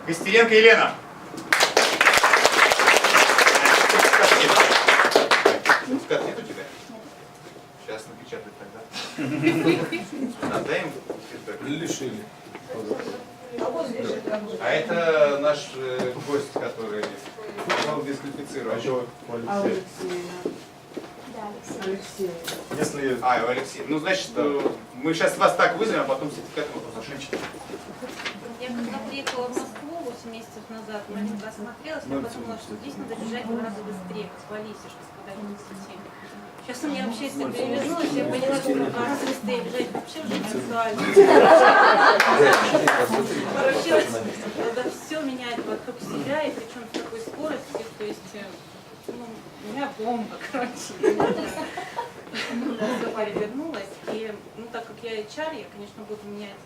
Костеренко Елена. Сертификат нет у тебя? Сейчас напечатать тогда. Отдай им фидбэк. Лишили. А это наш гость, который был дисквалифицирован. Алексей. Если... А, Алексей. Ну, значит, мы сейчас вас так вызовем, а потом сертификат мы просто шучим. Я когда приехала в Москву 8 месяцев назад, маленько осмотрелась, я подумала, что здесь надо бежать гораздо быстрее, как в Алисе, что сказали в сети. Сейчас у меня вообще, если перевернулась, я поняла, что гораздо быстрее бежать вообще уже сексуально. Поручилась, надо все менять вокруг себя, и причем с такой скоростью, то есть, ну, у меня бомба, короче. Все перевернулось, и, ну, так как я HR, я, конечно, буду менять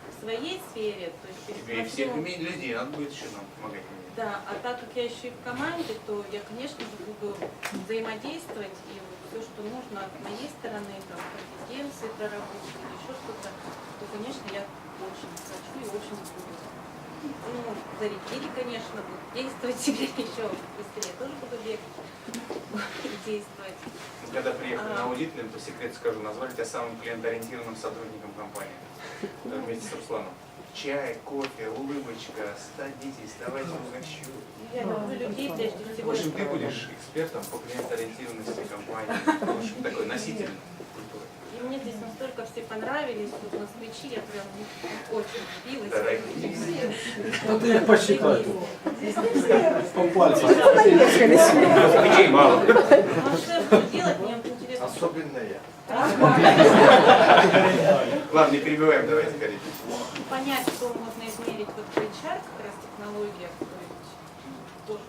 в своей сфере, то есть Тебе и всех людей, надо будет еще нам помогать. да, а так как я еще и в команде, то я, конечно же, буду взаимодействовать, и все, что нужно от моей стороны, там, компетенции проработать или еще что-то, то, конечно, я очень хочу и очень буду. Ну, зарядили, конечно, буду действовать теперь еще быстрее, тоже буду бегать и действовать. Когда приехали на аудит, по секрету скажу, назвали тебя самым клиентоориентированным сотрудником компании вместе с Русланом. Чай, кофе, улыбочка, садитесь, давайте угощу. Я люблю людей прежде В всего. общем, ты будешь экспертом по клиентоориентированности компании. В общем, такой носитель культуры. И мне здесь настолько все понравились, тут москвичи, я прям очень влюбилась. Дорогие. Ну ты их посчитай. По пальцам. Москвичей мало. Ну а что я буду делать, мне интересно. Особенно я. Ладно, не перебиваем, давайте, Карин. Понять, что можно измерить вот в HR, как раз технологиях, то есть тоже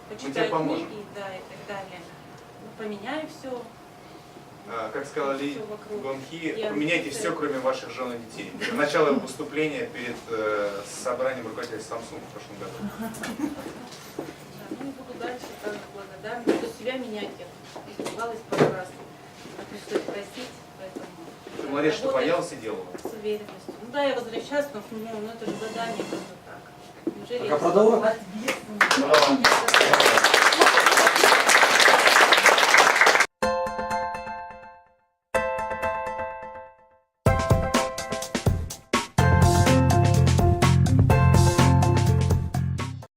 почитаю поможем. книги, да, и так далее. Ну, поменяю все. Как сказала Ли Всё вокруг. Гонхи, Я поменяйте все, кроме ваших жен и детей. Начало выступления перед собранием руководителей Samsung в прошлом году. Да, ну и буду дальше также благодарна. Буду себя менять, я испугалась пару раз. Пришлось просить, поэтому... Ты молодец, что работать боялся и делал. с уверенностью. Ну да, я возвращаюсь, но ну, это же задание просто так. Неужели Так, а продала? ответственно? Браво.